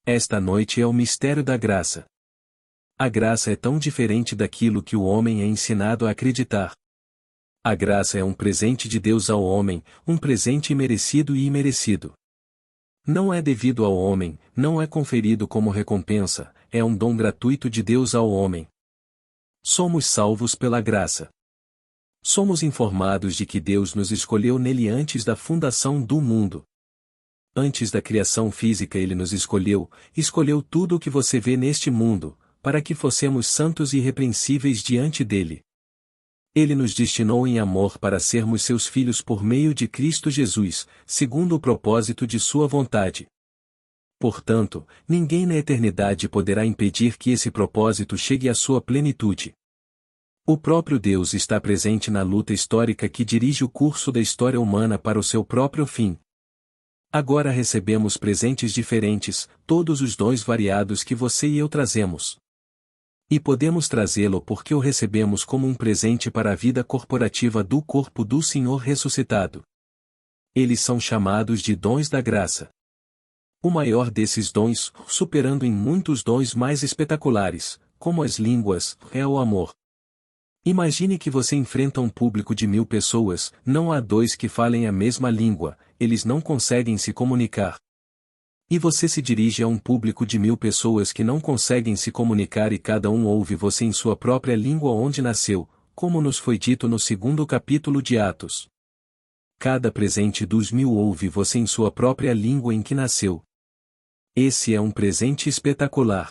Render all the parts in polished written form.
Esta noite é o mistério da graça. A graça é tão diferente daquilo que o homem é ensinado a acreditar. A graça é um presente de Deus ao homem, um presente imerecido e imerecido. Não é devido ao homem, não é conferido como recompensa, é um dom gratuito de Deus ao homem. Somos salvos pela graça. Somos informados de que Deus nos escolheu nele antes da fundação do mundo. Antes da criação física ele nos escolheu tudo o que você vê neste mundo, para que fossemos santos e irrepreensíveis diante dele. Ele nos destinou em amor para sermos seus filhos por meio de Cristo Jesus, segundo o propósito de sua vontade. Portanto, ninguém na eternidade poderá impedir que esse propósito chegue à sua plenitude. O próprio Deus está presente na luta histórica que dirige o curso da história humana para o seu próprio fim. Agora recebemos presentes diferentes, todos os dons variados que você e eu trazemos. E podemos trazê-lo porque o recebemos como um presente para a vida corporativa do corpo do Senhor ressuscitado. Eles são chamados de dons da graça. O maior desses dons, superando em muitos dons mais espetaculares, como as línguas, é o amor. Imagine que você enfrenta um público de 1000 pessoas, não há dois que falem a mesma língua, eles não conseguem se comunicar. E você se dirige a um público de 1000 pessoas que não conseguem se comunicar e cada um ouve você em sua própria língua onde nasceu, como nos foi dito no 2º capítulo de Atos. Cada presente dos 1000 ouve você em sua própria língua em que nasceu. Esse é um presente espetacular.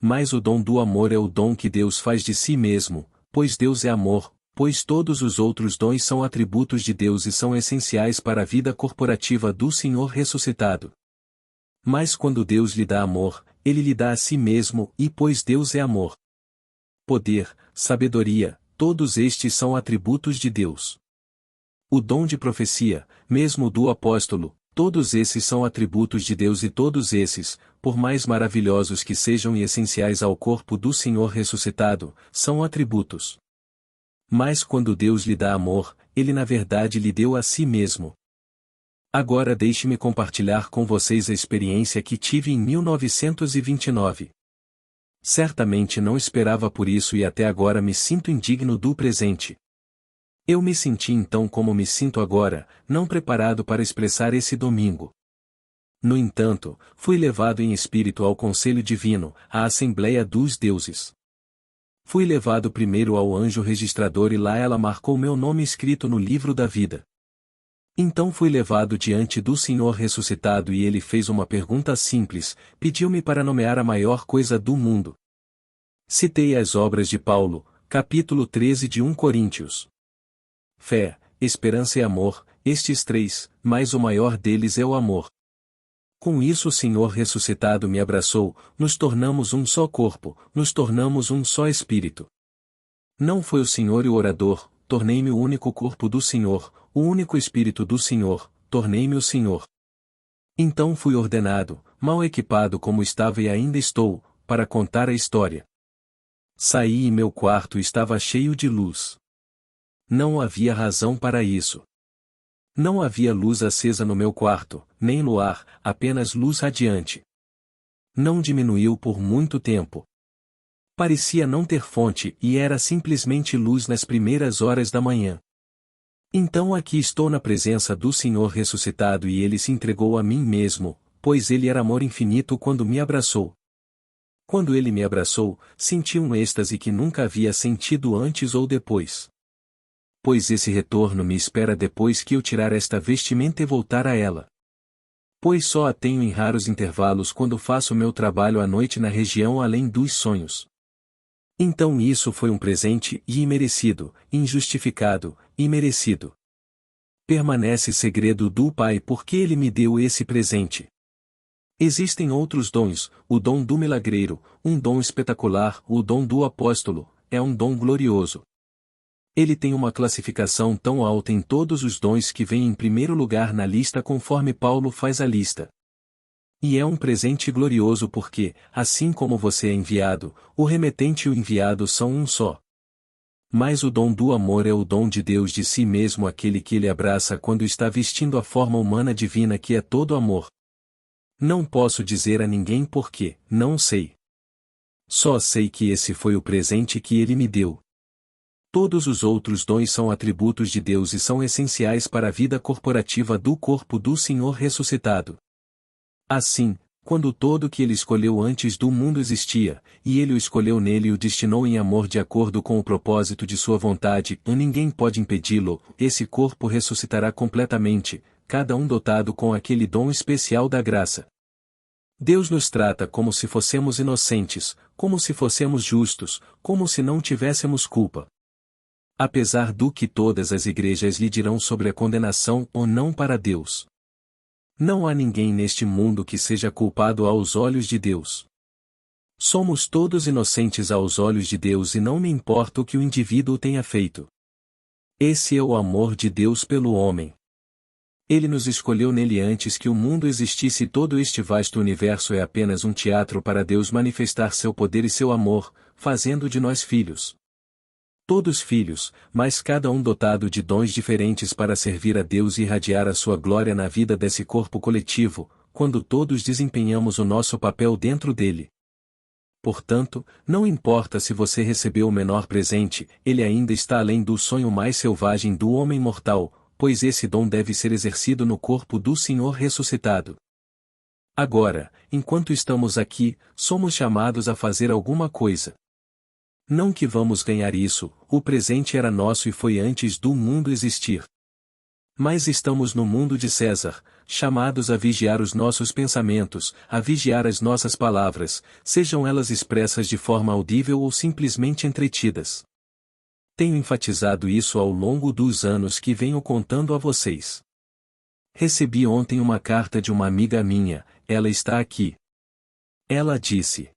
Mas o dom do amor é o dom que Deus faz de si mesmo, pois Deus é amor, pois todos os outros dons são atributos de Deus e são essenciais para a vida corporativa do Senhor ressuscitado. Mas quando Deus lhe dá amor, ele lhe dá a si mesmo, e pois Deus é amor. Poder, sabedoria, todos estes são atributos de Deus. O dom de profecia, mesmo do apóstolo, todos esses são atributos de Deus e todos esses, por mais maravilhosos que sejam e essenciais ao corpo do Senhor ressuscitado, são atributos. Mas quando Deus lhe dá amor, ele na verdade lhe deu a si mesmo. Agora deixe-me compartilhar com vocês a experiência que tive em 1929. Certamente não esperava por isso e até agora me sinto indigno do presente. Eu me senti então como me sinto agora, não preparado para expressar esse domingo. No entanto, fui levado em espírito ao conselho divino, à Assembleia dos Deuses. Fui levado primeiro ao anjo registrador e lá ela marcou meu nome escrito no livro da vida. Então fui levado diante do Senhor ressuscitado e ele fez uma pergunta simples, pediu-me para nomear a maior coisa do mundo. Citei as obras de Paulo, capítulo 13 de 1 Coríntios. Fé, esperança e amor, estes três, mas o maior deles é o amor. Com isso o Senhor ressuscitado me abraçou, nos tornamos um só corpo, nos tornamos um só espírito. Não foi o Senhor e o orador, tornei-me o único corpo do Senhor, o único espírito do Senhor, tornei-me o Senhor. Então fui ordenado, mal equipado como estava e ainda estou, para contar a história. Saí e meu quarto estava cheio de luz. Não havia razão para isso. Não havia luz acesa no meu quarto, nem luar, apenas luz radiante. Não diminuiu por muito tempo. Parecia não ter fonte e era simplesmente luz nas primeiras horas da manhã. Então aqui estou na presença do Senhor ressuscitado e ele se entregou a mim mesmo, pois ele era amor infinito quando me abraçou. Quando ele me abraçou, senti um êxtase que nunca havia sentido antes ou depois. Pois esse retorno me espera depois que eu tirar esta vestimenta e voltar a ela. Pois só a tenho em raros intervalos quando faço meu trabalho à noite na região além dos sonhos. Então isso foi um presente e imerecido, injustificado, imerecido. Permanece segredo do Pai porque ele me deu esse presente. Existem outros dons, o dom do milagreiro, um dom espetacular, o dom do apóstolo, é um dom glorioso. Ele tem uma classificação tão alta em todos os dons que vem em primeiro lugar na lista conforme Paulo faz a lista. E é um presente glorioso porque, assim como você é enviado, o remetente e o enviado são um só. Mas o dom do amor é o dom de Deus de si mesmo, aquele que ele abraça quando está vestindo a forma humana divina que é todo amor. Não posso dizer a ninguém porque, não sei. Só sei que esse foi o presente que ele me deu. Todos os outros dons são atributos de Deus e são essenciais para a vida corporativa do corpo do Senhor ressuscitado. Assim, quando todo que ele escolheu antes do mundo existia, e ele o escolheu nele e o destinou em amor de acordo com o propósito de sua vontade, e ninguém pode impedi-lo, esse corpo ressuscitará completamente, cada um dotado com aquele dom especial da graça. Deus nos trata como se fossemos inocentes, como se fossemos justos, como se não tivéssemos culpa. Apesar do que todas as igrejas lhe dirão sobre a condenação ou não para Deus. Não há ninguém neste mundo que seja culpado aos olhos de Deus. Somos todos inocentes aos olhos de Deus e não me importa o que o indivíduo tenha feito. Esse é o amor de Deus pelo homem. Ele nos escolheu nele antes que o mundo existisse e todo este vasto universo é apenas um teatro para Deus manifestar seu poder e seu amor, fazendo de nós filhos. Todos filhos, mas cada um dotado de dons diferentes para servir a Deus e irradiar a sua glória na vida desse corpo coletivo, quando todos desempenhamos o nosso papel dentro dele. Portanto, não importa se você recebeu o menor presente, ele ainda está além do sonho mais selvagem do homem mortal, pois esse dom deve ser exercido no corpo do Senhor ressuscitado. Agora, enquanto estamos aqui, somos chamados a fazer alguma coisa. Não que vamos ganhar isso, o presente era nosso e foi antes do mundo existir. Mas estamos no mundo de César, chamados a vigiar os nossos pensamentos, a vigiar as nossas palavras, sejam elas expressas de forma audível ou simplesmente entretidas. Tenho enfatizado isso ao longo dos anos que venho contando a vocês. Recebi ontem uma carta de uma amiga minha, ela está aqui. Ela disse: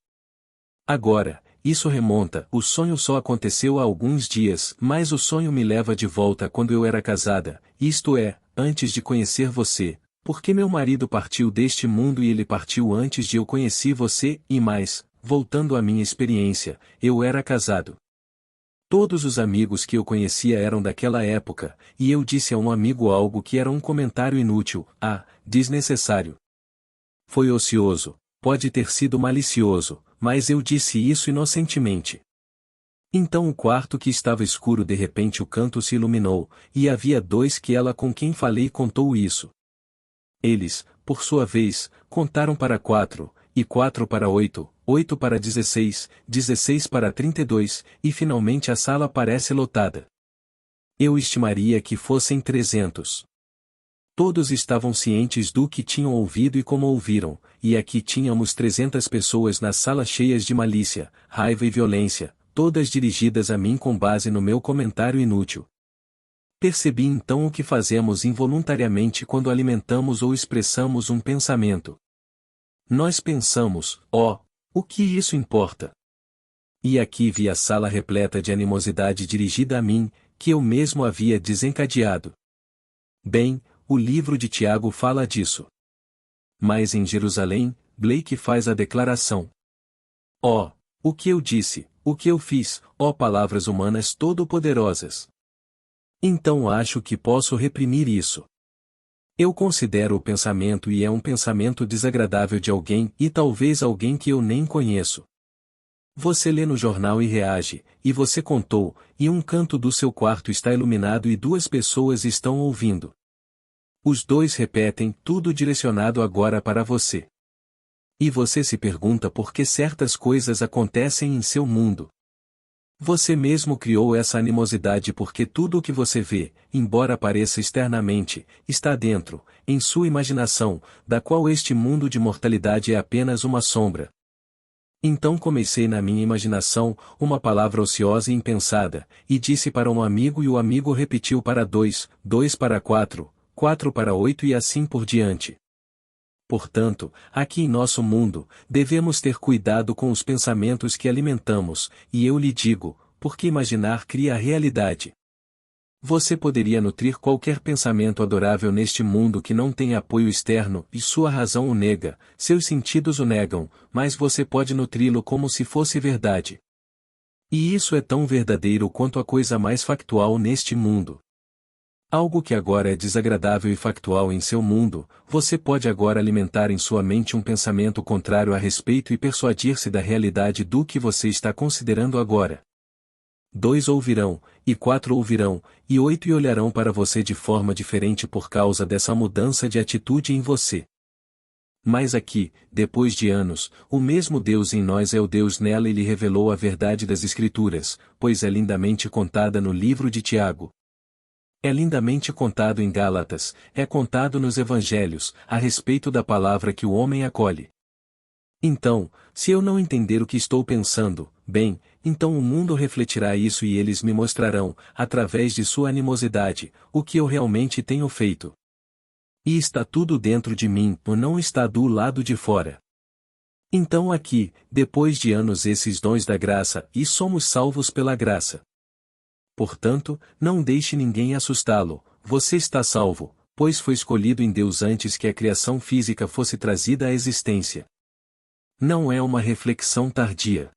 Agora, isso remonta, o sonho só aconteceu há alguns dias, mas o sonho me leva de volta quando eu era casada, isto é, antes de conhecer você, porque meu marido partiu deste mundo e ele partiu antes de eu conhecer você, e mais, voltando à minha experiência, eu era casado. Todos os amigos que eu conhecia eram daquela época, e eu disse a um amigo algo que era um comentário inútil, desnecessário. Foi ocioso, pode ter sido malicioso, mas eu disse isso inocentemente. Então o quarto que estava escuro de repente o canto se iluminou, e havia dois que ela com quem falei contou isso. Eles, por sua vez, contaram para 4, e 4 para 8, 8 para 16, 16 para 32, e finalmente a sala parece lotada. Eu estimaria que fossem 300. Todos estavam cientes do que tinham ouvido e como ouviram, e aqui tínhamos 300 pessoas nas salas cheias de malícia, raiva e violência, todas dirigidas a mim com base no meu comentário inútil. Percebi então o que fazemos involuntariamente quando alimentamos ou expressamos um pensamento. Nós pensamos, o que isso importa? E aqui vi a sala repleta de animosidade dirigida a mim, que eu mesmo havia desencadeado. Bem, o livro de Tiago fala disso. Mas em Jerusalém, Blake faz a declaração. O que eu disse, o que eu fiz, palavras humanas todo-poderosas. Então acho que posso reprimir isso. Eu considero o pensamento e é um pensamento desagradável de alguém e talvez alguém que eu nem conheço. Você lê no jornal e reage, e você contou, e um canto do seu quarto está iluminado e duas pessoas estão ouvindo. Os dois repetem tudo direcionado agora para você. E você se pergunta por que certas coisas acontecem em seu mundo. Você mesmo criou essa animosidade porque tudo o que você vê, embora pareça externamente, está dentro, em sua imaginação, da qual este mundo de mortalidade é apenas uma sombra. Então comecei na minha imaginação, uma palavra ociosa e impensada, e disse para um amigo e o amigo repetiu para 2, 2 para 4, 4 para 8 e assim por diante. Portanto, aqui em nosso mundo, devemos ter cuidado com os pensamentos que alimentamos, e eu lhe digo, porque imaginar cria a realidade. Você poderia nutrir qualquer pensamento adorável neste mundo que não tem apoio externo, e sua razão o nega, seus sentidos o negam, mas você pode nutri-lo como se fosse verdade. E isso é tão verdadeiro quanto a coisa mais factual neste mundo. Algo que agora é desagradável e factual em seu mundo, você pode agora alimentar em sua mente um pensamento contrário a respeito e persuadir-se da realidade do que você está considerando agora. 2 ouvirão, e 4 ouvirão, e 8 e olharão para você de forma diferente por causa dessa mudança de atitude em você. Mas aqui, depois de anos, o mesmo Deus em nós é o Deus nela e lhe revelou a verdade das Escrituras, pois é lindamente contada no livro de Tiago. É lindamente contado em Gálatas, é contado nos Evangelhos, a respeito da palavra que o homem acolhe. Então, se eu não entender o que estou pensando, bem, então o mundo refletirá isso e eles me mostrarão, através de sua animosidade, o que eu realmente tenho feito. E está tudo dentro de mim, ou não está do lado de fora. Então aqui, depois de anos esses dons da graça, e somos salvos pela graça. Portanto, não deixe ninguém assustá-lo, você está salvo, pois foi escolhido em Deus antes que a criação física fosse trazida à existência. Não é uma reflexão tardia.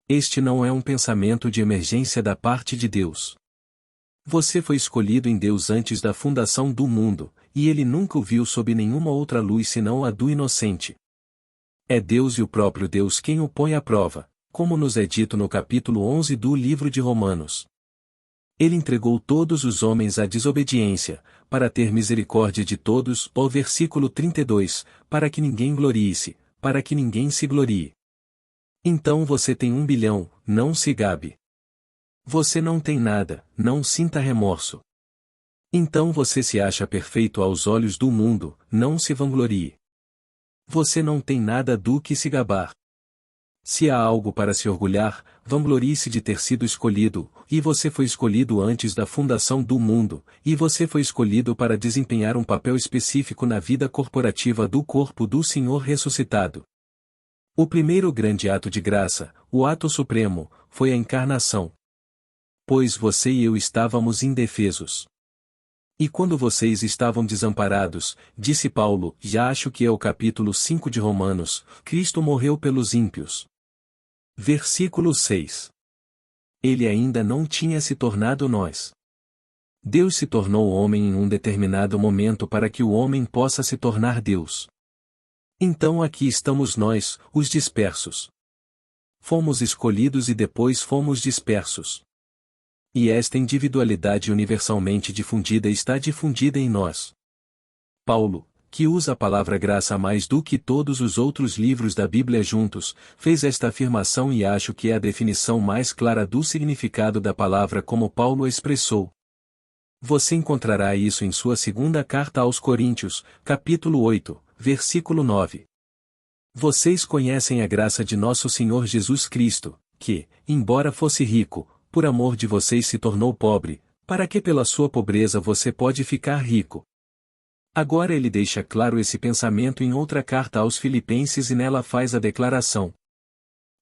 Este não é um pensamento de emergência da parte de Deus. Você foi escolhido em Deus antes da fundação do mundo, e ele nunca o viu sob nenhuma outra luz senão a do inocente. É Deus e o próprio Deus quem o põe à prova, como nos é dito no capítulo 11 do livro de Romanos. Ele entregou todos os homens à desobediência, para ter misericórdia de todos, ó versículo 32, para que ninguém glorie-se, para que ninguém se glorie. Então você tem 1 bilhão, não se gabe. Você não tem nada, não sinta remorso. Então você se acha perfeito aos olhos do mundo, não se vanglorie. Você não tem nada do que se gabar. Se há algo para se orgulhar, vanglorie-se de ter sido escolhido, e você foi escolhido antes da fundação do mundo, e você foi escolhido para desempenhar um papel específico na vida corporativa do corpo do Senhor ressuscitado. O primeiro grande ato de graça, o ato supremo, foi a encarnação. Pois você e eu estávamos indefesos. E quando vocês estavam desamparados, disse Paulo, já acho que é o capítulo 5 de Romanos, Cristo morreu pelos ímpios. Versículo 6. Ele ainda não tinha se tornado nós. Deus se tornou homem em um determinado momento para que o homem possa se tornar Deus. Então aqui estamos nós, os dispersos. Fomos escolhidos e depois fomos dispersos. E esta individualidade universalmente difundida está difundida em nós. Paulo, que usa a palavra graça mais do que todos os outros livros da Bíblia juntos, fez esta afirmação e acho que é a definição mais clara do significado da palavra como Paulo expressou. Você encontrará isso em sua segunda carta aos Coríntios, capítulo 8, versículo 9. Vocês conhecem a graça de nosso Senhor Jesus Cristo, que, embora fosse rico, por amor de vocês se tornou pobre, para que pela sua pobreza você pode ficar rico. Agora ele deixa claro esse pensamento em outra carta aos Filipenses e nela faz a declaração.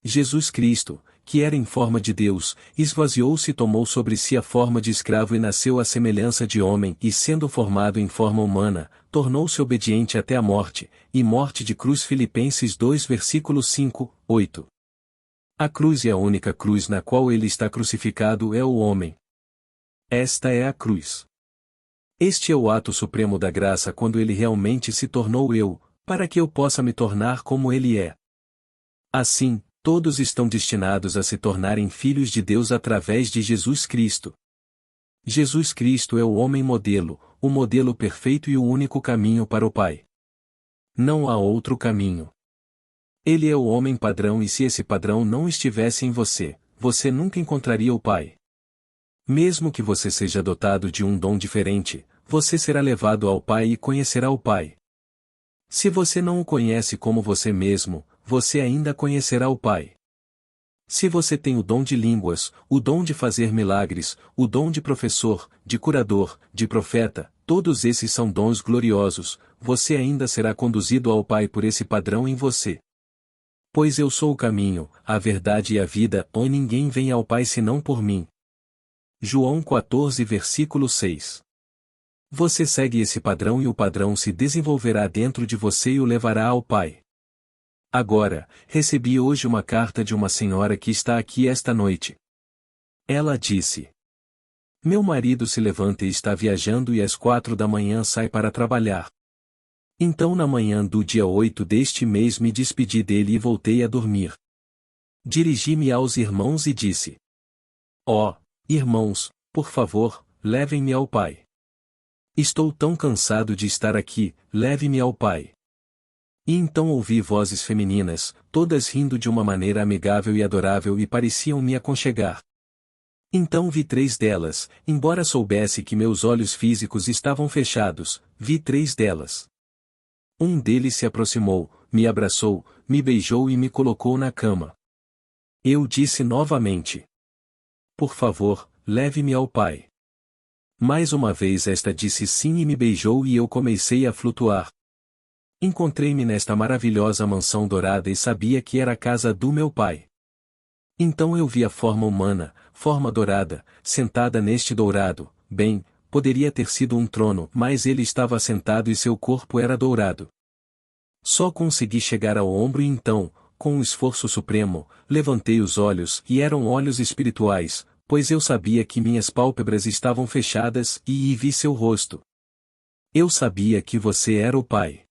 Jesus Cristo, que era em forma de Deus, esvaziou-se e tomou sobre si a forma de escravo e nasceu à semelhança de homem e sendo formado em forma humana, tornou-se obediente até a morte, e morte de cruz. Filipenses 2 versículos 5, 8. A cruz e a única cruz na qual ele está crucificado é o homem. Esta é a cruz. Este é o ato supremo da graça quando ele realmente se tornou eu, para que eu possa me tornar como ele é. Assim, todos estão destinados a se tornarem filhos de Deus através de Jesus Cristo. Jesus Cristo é o homem modelo, o modelo perfeito e o único caminho para o Pai. Não há outro caminho. Ele é o homem padrão e se esse padrão não estivesse em você, você nunca encontraria o Pai. Mesmo que você seja dotado de um dom diferente, você será levado ao Pai e conhecerá o Pai. Se você não o conhece como você mesmo, você ainda conhecerá o Pai. Se você tem o dom de línguas, o dom de fazer milagres, o dom de professor, de curador, de profeta, todos esses são dons gloriosos, você ainda será conduzido ao Pai por esse padrão em você. Pois eu sou o caminho, a verdade e a vida, onde ninguém vem ao Pai senão por mim. João 14 versículo 6. Você segue esse padrão e o padrão se desenvolverá dentro de você e o levará ao Pai. Agora, recebi hoje uma carta de uma senhora que está aqui esta noite. Ela disse: Meu marido se levanta e está viajando e às 4 da manhã sai para trabalhar. Então na manhã do dia 8 deste mês me despedi dele e voltei a dormir. Dirigi-me aos irmãos e disse: Ó, irmãos, por favor, levem-me ao pai. Estou tão cansado de estar aqui, leve-me ao pai. E então ouvi vozes femininas, todas rindo de uma maneira amigável e adorável e pareciam me aconchegar. Então vi 3 delas, embora soubesse que meus olhos físicos estavam fechados, vi 3 delas. Um deles se aproximou, me abraçou, me beijou e me colocou na cama. Eu disse novamente: Por favor, leve-me ao pai. Mais uma vez esta disse sim e me beijou e eu comecei a flutuar. Encontrei-me nesta maravilhosa mansão dourada e sabia que era a casa do meu pai. Então eu vi a forma humana, forma dourada, sentada neste dourado. Bem, poderia ter sido um trono, mas ele estava sentado e seu corpo era dourado. Só consegui chegar ao ombro e então, com um esforço supremo, levantei os olhos e eram olhos espirituais, pois eu sabia que minhas pálpebras estavam fechadas e vi seu rosto. Eu sabia que você era o pai.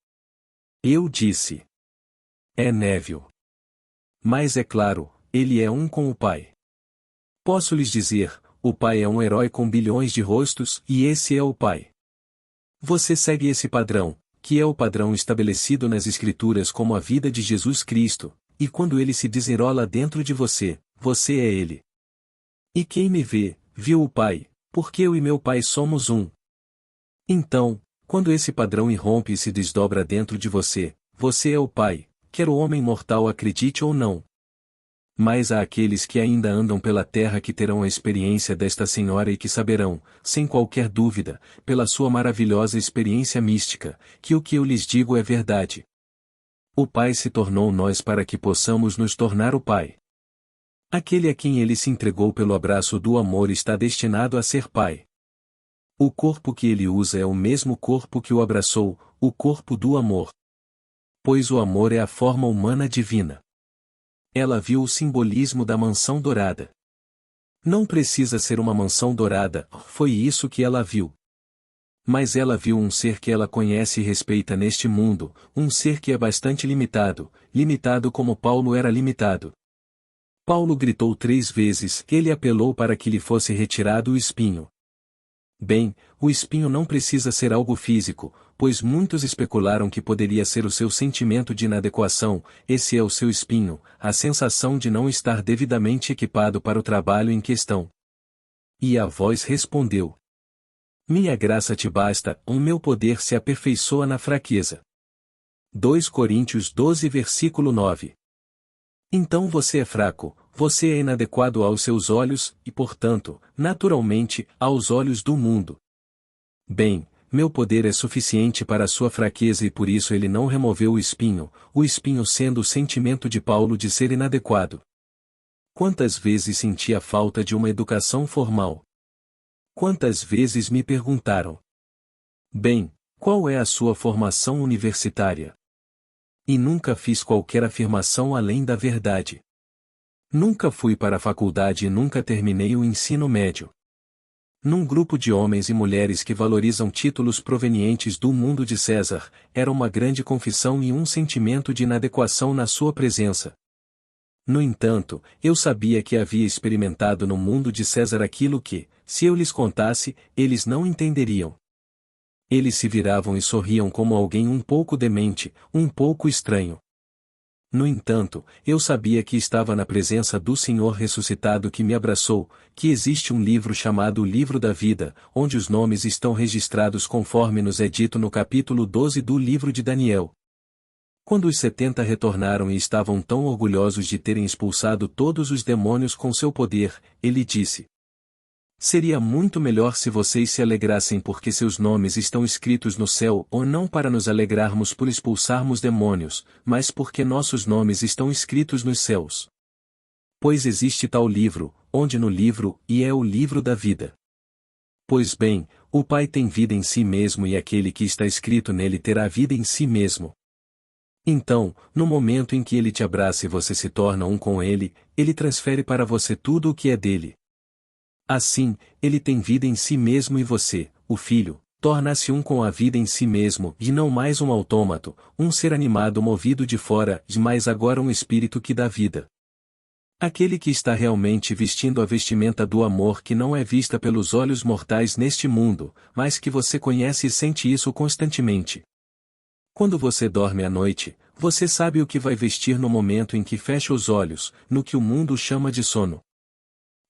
Eu disse: É Neville. Mas é claro, ele é um com o pai. Posso lhes dizer, o pai é um herói com bilhões de rostos e esse é o pai. Você segue esse padrão, que é o padrão estabelecido nas Escrituras como a vida de Jesus Cristo, e quando ele se desenrola dentro de você, você é ele. E quem me vê, viu o Pai, porque eu e meu Pai somos um. Então, quando esse padrão irrompe e se desdobra dentro de você, você é o Pai, quer o homem mortal acredite ou não. Mas há aqueles que ainda andam pela terra que terão a experiência desta senhora e que saberão, sem qualquer dúvida, pela sua maravilhosa experiência mística, que o que eu lhes digo é verdade. O Pai se tornou nós para que possamos nos tornar o Pai. Aquele a quem ele se entregou pelo abraço do amor está destinado a ser Pai. O corpo que ele usa é o mesmo corpo que o abraçou, o corpo do amor. Pois o amor é a forma humana divina. Ela viu o simbolismo da mansão dourada. Não precisa ser uma mansão dourada, foi isso que ela viu. Mas ela viu um ser que ela conhece e respeita neste mundo, um ser que é bastante limitado, limitado como Paulo era limitado. Paulo gritou 3 vezes, ele apelou para que lhe fosse retirado o espinho. Bem, o espinho não precisa ser algo físico, pois muitos especularam que poderia ser o seu sentimento de inadequação, esse é o seu espinho, a sensação de não estar devidamente equipado para o trabalho em questão. E a voz respondeu: Minha graça te basta, o meu poder se aperfeiçoa na fraqueza. 2 Coríntios 12 versículo 9. Então você é fraco, você é inadequado aos seus olhos, e portanto, naturalmente, aos olhos do mundo. Bem, meu poder é suficiente para a sua fraqueza e por isso ele não removeu o espinho sendo o sentimento de Paulo de ser inadequado. Quantas vezes senti a falta de uma educação formal? Quantas vezes me perguntaram: Bem, qual é a sua formação universitária? E nunca fiz qualquer afirmação além da verdade. Nunca fui para a faculdade e nunca terminei o ensino médio. Num grupo de homens e mulheres que valorizam títulos provenientes do mundo de César, era uma grande confissão e um sentimento de inadequação na sua presença. No entanto, eu sabia que havia experimentado no mundo de César aquilo que, se eu lhes contasse, eles não entenderiam. Eles se viravam e sorriam como alguém um pouco demente, um pouco estranho. No entanto, eu sabia que estava na presença do Senhor ressuscitado que me abraçou, que existe um livro chamado o Livro da Vida, onde os nomes estão registrados conforme nos é dito no capítulo 12 do livro de Daniel. Quando os 70 retornaram e estavam tão orgulhosos de terem expulsado todos os demônios com seu poder, ele disse: Seria muito melhor se vocês se alegrassem porque seus nomes estão escritos no céu, ou não para nos alegrarmos por expulsarmos demônios, mas porque nossos nomes estão escritos nos céus. Pois existe tal livro, onde no livro, e é o livro da vida. Pois bem, o Pai tem vida em si mesmo e aquele que está escrito nele terá vida em si mesmo. Então, no momento em que ele te abraça e você se torna um com ele, ele transfere para você tudo o que é dele. Assim, ele tem vida em si mesmo e você, o Filho, torna-se um com a vida em si mesmo e não mais um autômato, um ser animado movido de fora, mas agora um espírito que dá vida. Aquele que está realmente vestindo a vestimenta do amor que não é vista pelos olhos mortais neste mundo, mas que você conhece e sente isso constantemente. Quando você dorme à noite, você sabe o que vai vestir no momento em que fecha os olhos, no que o mundo chama de sono.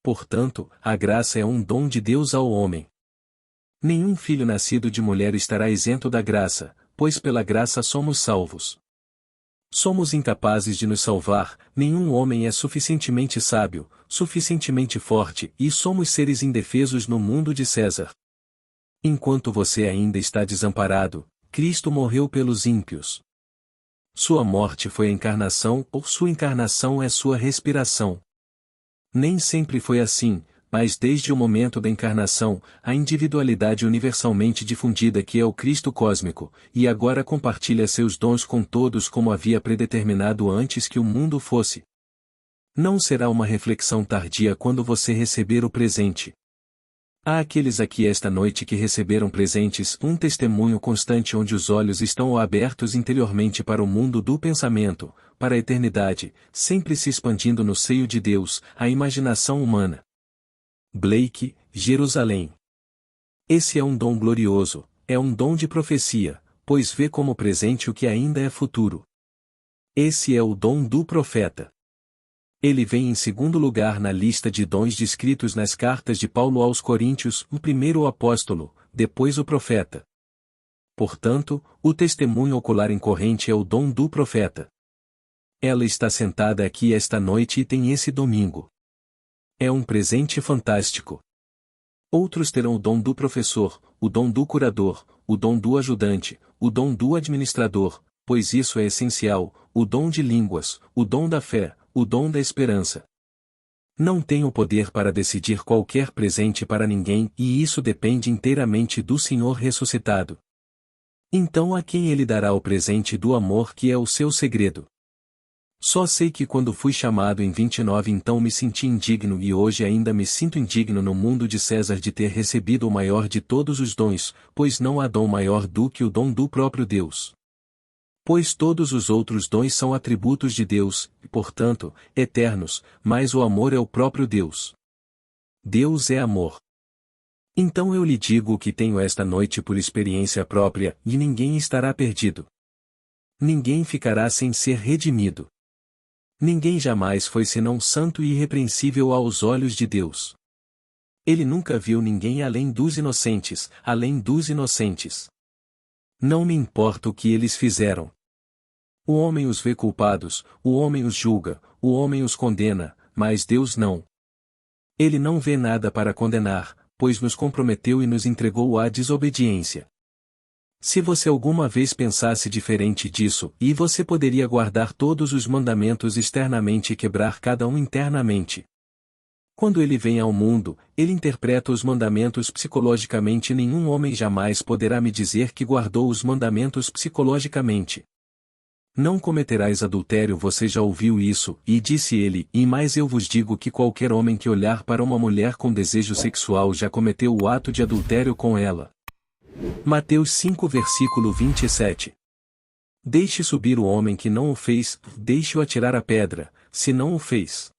Portanto, a graça é um dom de Deus ao homem. Nenhum filho nascido de mulher estará isento da graça, pois pela graça somos salvos. Somos incapazes de nos salvar, nenhum homem é suficientemente sábio, suficientemente forte e somos seres indefesos no mundo de César. Enquanto você ainda está desamparado, Cristo morreu pelos ímpios. Sua morte foi a encarnação ou sua encarnação é sua respiração. Nem sempre foi assim, mas desde o momento da encarnação, a individualidade universalmente difundida que é o Cristo cósmico, e agora compartilha seus dons com todos como havia predeterminado antes que o mundo fosse. Não será uma reflexão tardia quando você receber o presente. Há aqueles aqui esta noite que receberam presentes, um testemunho constante onde os olhos estão abertos interiormente para o mundo do pensamento, para a eternidade, sempre se expandindo no seio de Deus, a imaginação humana. Blake, Jerusalém. Esse é um dom glorioso, é um dom de profecia, pois vê como presente o que ainda é futuro. Esse é o dom do profeta. Ele vem em segundo lugar na lista de dons descritos nas cartas de Paulo aos Coríntios, o primeiro o apóstolo, depois o profeta. Portanto, o testemunho ocular em corrente é o dom do profeta. Ela está sentada aqui esta noite e tem esse domingo. É um presente fantástico. Outros terão o dom do professor, o dom do curador, o dom do ajudante, o dom do administrador, pois isso é essencial, o dom de línguas, o dom da fé, o dom da esperança. Não tem o poder para decidir qualquer presente para ninguém e isso depende inteiramente do Senhor ressuscitado. Então a quem ele dará o presente do amor que é o seu segredo? Só sei que quando fui chamado em 29 então me senti indigno e hoje ainda me sinto indigno no mundo de César de ter recebido o maior de todos os dons, pois não há dom maior do que o dom do próprio Deus. Pois todos os outros dons são atributos de Deus, e portanto, eternos, mas o amor é o próprio Deus. Deus é amor. Então eu lhe digo o que tenho esta noite por experiência própria, e ninguém estará perdido. Ninguém ficará sem ser redimido. Ninguém jamais foi senão santo e irrepreensível aos olhos de Deus. Ele nunca viu ninguém além dos inocentes, além dos inocentes. Não me importa o que eles fizeram. O homem os vê culpados, o homem os julga, o homem os condena, mas Deus não. Ele não vê nada para condenar, pois nos comprometeu e nos entregou à desobediência. Se você alguma vez pensasse diferente disso, e você poderia guardar todos os mandamentos externamente e quebrar cada um internamente. Quando ele vem ao mundo, ele interpreta os mandamentos psicologicamente e nenhum homem jamais poderá me dizer que guardou os mandamentos psicologicamente. Não cometerás adultério, você já ouviu isso, e disse ele, e mais eu vos digo que qualquer homem que olhar para uma mulher com desejo sexual já cometeu o ato de adultério com ela. Mateus 5 versículo 27. Deixe subir o homem que não o fez, deixe-o atirar a pedra, se não o fez.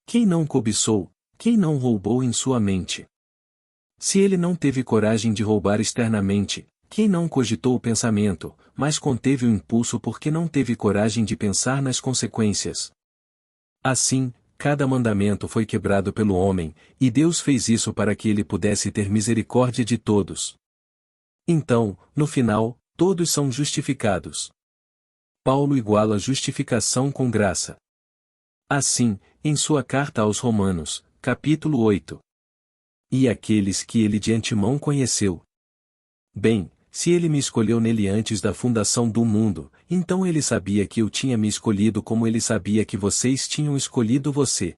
Quem não cobiçou, quem não roubou em sua mente? Se ele não teve coragem de roubar externamente, quem não cogitou o pensamento, mas conteve o impulso porque não teve coragem de pensar nas consequências? Assim, cada mandamento foi quebrado pelo homem, e Deus fez isso para que ele pudesse ter misericórdia de todos. Então, no final, todos são justificados. Paulo iguala justificação com graça. Assim, em sua carta aos Romanos, capítulo 8. E aqueles que ele de antemão conheceu. Bem, se ele me escolheu nele antes da fundação do mundo, então ele sabia que eu tinha me escolhido como ele sabia que vocês tinham escolhido você.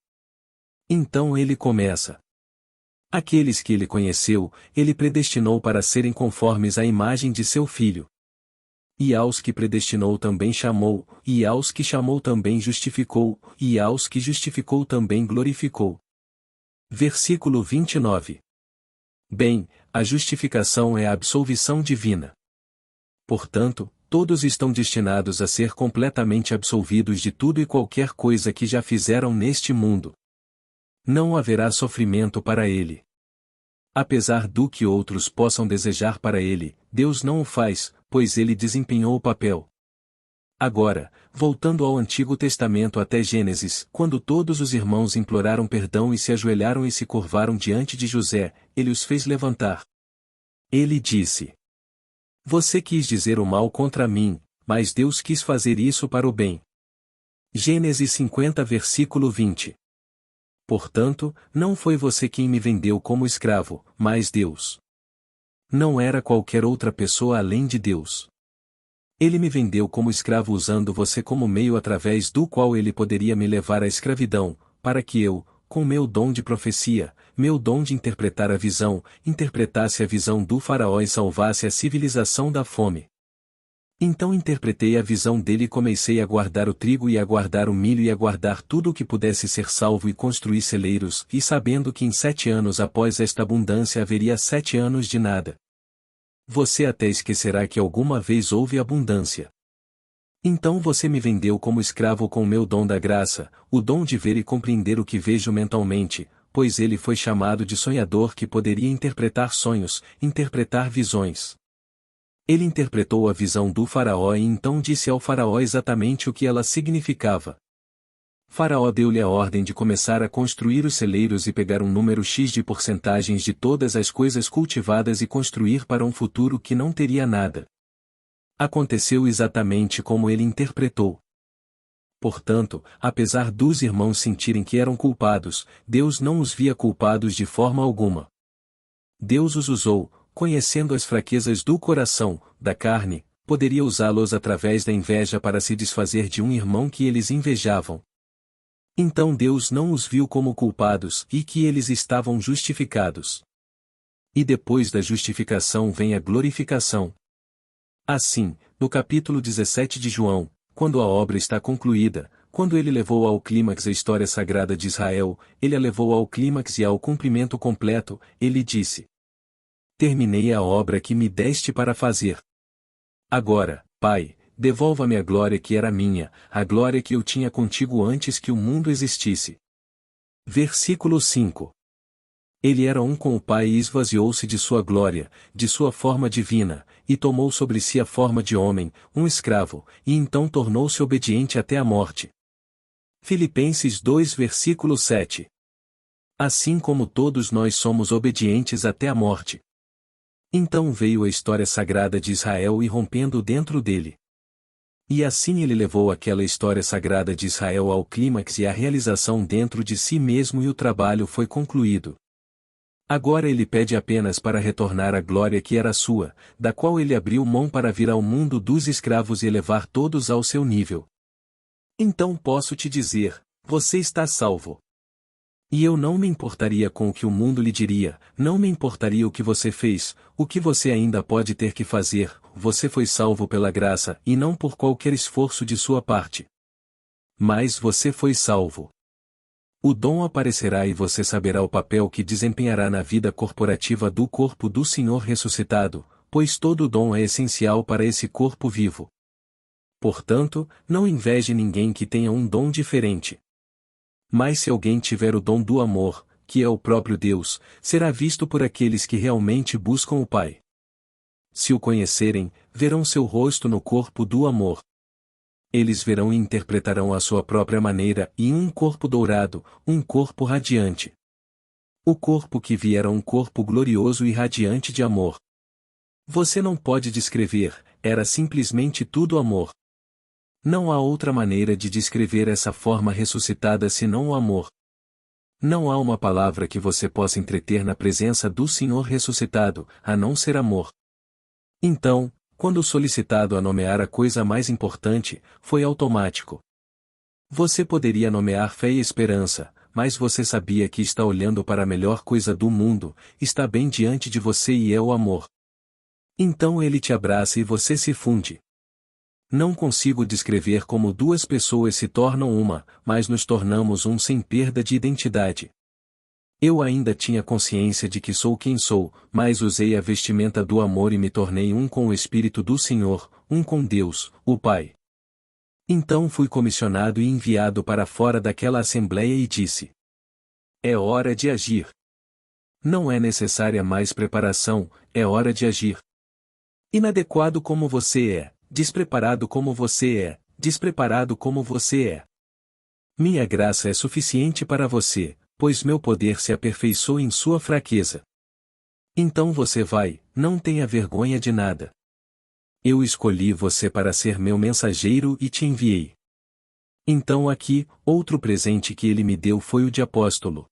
Então ele começa. Aqueles que ele conheceu, ele predestinou para serem conformes à imagem de seu filho. E aos que predestinou também chamou, e aos que chamou também justificou, e aos que justificou também glorificou. Versículo 29. Bem, a justificação é a absolvição divina. Portanto, todos estão destinados a ser completamente absolvidos de tudo e qualquer coisa que já fizeram neste mundo. Não haverá sofrimento para ele. Apesar do que outros possam desejar para ele, Deus não o faz, pois ele desempenhou o papel. Agora, voltando ao Antigo Testamento até Gênesis, quando todos os irmãos imploraram perdão e se ajoelharam e se curvaram diante de José, ele os fez levantar. Ele disse: Você quis dizer o mal contra mim, mas Deus quis fazer isso para o bem. Gênesis 50 versículo 20. Portanto, não foi você quem me vendeu como escravo, mas Deus. Não era qualquer outra pessoa além de Deus. Ele me vendeu como escravo usando você como meio através do qual ele poderia me levar à escravidão, para que eu, com meu dom de profecia, meu dom de interpretar a visão, interpretasse a visão do faraó e salvasse a civilização da fome. Então interpretei a visão dele e comecei a guardar o trigo e a guardar o milho e a guardar tudo o que pudesse ser salvo e construir celeiros, e sabendo que em 7 anos após esta abundância haveria 7 anos de nada. Você até esquecerá que alguma vez houve abundância. Então você me vendeu como escravo com o meu dom da graça, o dom de ver e compreender o que vejo mentalmente, pois ele foi chamado de sonhador que poderia interpretar sonhos, interpretar visões. Ele interpretou a visão do faraó e então disse ao faraó exatamente o que ela significava. Faraó deu-lhe a ordem de começar a construir os celeiros e pegar um número X de porcentagens de todas as coisas cultivadas e construir para um futuro que não teria nada. Aconteceu exatamente como ele interpretou. Portanto, apesar dos irmãos sentirem que eram culpados, Deus não os via culpados de forma alguma. Deus os usou, conhecendo as fraquezas do coração, da carne, poderia usá-los através da inveja para se desfazer de um irmão que eles invejavam. Então Deus não os viu como culpados e que eles estavam justificados. E depois da justificação vem a glorificação. Assim, no capítulo 17 de João, quando a obra está concluída, quando ele levou ao clímax a história sagrada de Israel, ele a levou ao clímax e ao cumprimento completo, ele disse: Terminei a obra que me deste para fazer. Agora, Pai, devolva-me a glória que era minha, a glória que eu tinha contigo antes que o mundo existisse. Versículo 5. Ele era um com o Pai e esvaziou-se de sua glória, de sua forma divina, e tomou sobre si a forma de homem, um escravo, e então tornou-se obediente até a morte. Filipenses 2 versículo 7. Assim como todos nós somos obedientes até a morte. Então veio a história sagrada de Israel irrompendo dentro dele. E assim ele levou aquela história sagrada de Israel ao clímax e à realização dentro de si mesmo e o trabalho foi concluído. Agora ele pede apenas para retornar à glória que era sua, da qual ele abriu mão para vir ao mundo dos escravos e elevar todos ao seu nível. Então posso te dizer, você está salvo. E eu não me importaria com o que o mundo lhe diria, não me importaria o que você fez, o que você ainda pode ter que fazer, você foi salvo pela graça e não por qualquer esforço de sua parte. Mas você foi salvo. O dom aparecerá e você saberá o papel que desempenhará na vida corporativa do corpo do Senhor ressuscitado, pois todo dom é essencial para esse corpo vivo. Portanto, não inveje ninguém que tenha um dom diferente. Mas se alguém tiver o dom do amor, que é o próprio Deus, será visto por aqueles que realmente buscam o Pai. Se o conhecerem, verão seu rosto no corpo do amor. Eles verão e interpretarão à sua própria maneira e um corpo dourado, um corpo radiante. O corpo que vi era um corpo glorioso e radiante de amor. Você não pode descrever, era simplesmente tudo amor. Não há outra maneira de descrever essa forma ressuscitada senão o amor. Não há uma palavra que você possa entreter na presença do Senhor ressuscitado, a não ser amor. Então, quando solicitado a nomear a coisa mais importante, foi automático. Você poderia nomear fé e esperança, mas você sabia que está olhando para a melhor coisa do mundo, está bem diante de você e é o amor. Então ele te abraça e você se funde. Não consigo descrever como duas pessoas se tornam uma, mas nos tornamos um sem perda de identidade. Eu ainda tinha consciência de que sou quem sou, mas usei a vestimenta do amor e me tornei um com o Espírito do Senhor, um com Deus, o Pai. Então fui comissionado e enviado para fora daquela assembleia e disse: é hora de agir. Não é necessária mais preparação, é hora de agir. Inadequado como você é, despreparado como você é, despreparado como você é. Minha graça é suficiente para você, pois meu poder se aperfeiçoa em sua fraqueza. Então você vai, não tenha vergonha de nada. Eu escolhi você para ser meu mensageiro e te enviei. Então aqui, outro presente que ele me deu foi o de apóstolo.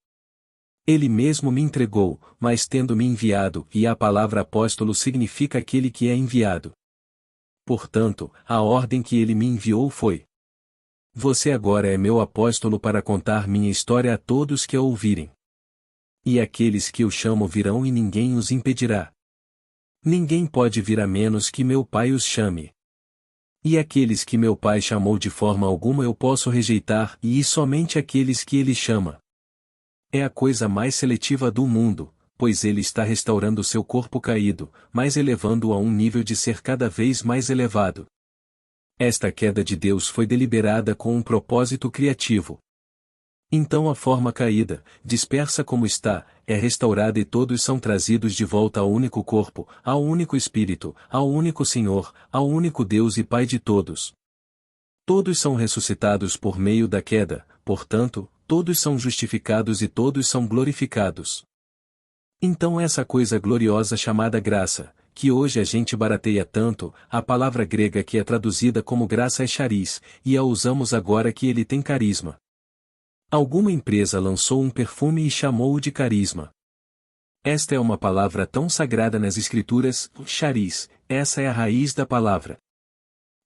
Ele mesmo me entregou, mas tendo me enviado, e a palavra apóstolo significa aquele que é enviado. Portanto, a ordem que ele me enviou foi: você agora é meu apóstolo para contar minha história a todos que a ouvirem. E aqueles que eu chamo virão e ninguém os impedirá. Ninguém pode vir a menos que meu Pai os chame. E aqueles que meu Pai chamou de forma alguma eu posso rejeitar, e somente aqueles que ele chama. É a coisa mais seletiva do mundo, pois ele está restaurando seu corpo caído, mas elevando-o a um nível de ser cada vez mais elevado. Esta queda de Deus foi deliberada com um propósito criativo. Então a forma caída, dispersa como está, é restaurada e todos são trazidos de volta ao único corpo, ao único Espírito, ao único Senhor, ao único Deus e Pai de todos. Todos são ressuscitados por meio da queda, portanto, todos são justificados e todos são glorificados. Então essa coisa gloriosa chamada graça, que hoje a gente barateia tanto, a palavra grega que é traduzida como graça é charis, e a usamos agora que ele tem carisma. Alguma empresa lançou um perfume e chamou-o de carisma. Esta é uma palavra tão sagrada nas Escrituras, charis, essa é a raiz da palavra.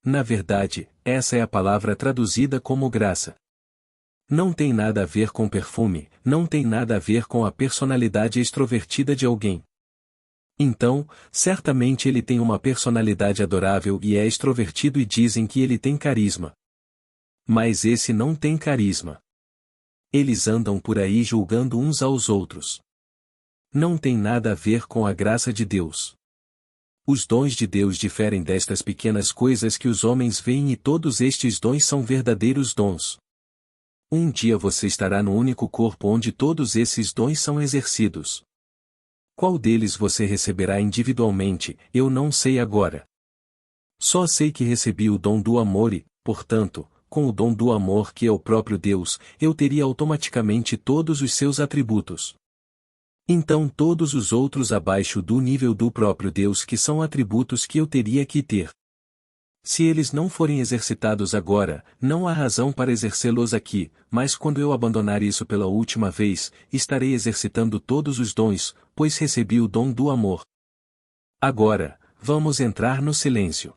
Na verdade, essa é a palavra traduzida como graça. Não tem nada a ver com perfume, não tem nada a ver com a personalidade extrovertida de alguém. Então, certamente ele tem uma personalidade adorável e é extrovertido e dizem que ele tem carisma. Mas esse não tem carisma. Eles andam por aí julgando uns aos outros. Não tem nada a ver com a graça de Deus. Os dons de Deus diferem destas pequenas coisas que os homens veem e todos estes dons são verdadeiros dons. Um dia você estará no único corpo onde todos esses dons são exercidos. Qual deles você receberá individualmente, eu não sei agora. Só sei que recebi o dom do amor e, portanto, com o dom do amor que é o próprio Deus, eu teria automaticamente todos os seus atributos. Então todos os outros abaixo do nível do próprio Deus que são atributos que eu teria que ter. Se eles não forem exercitados agora, não há razão para exercê-los aqui, mas quando eu abandonar isso pela última vez, estarei exercitando todos os dons, pois recebi o dom do amor. Agora, vamos entrar no silêncio.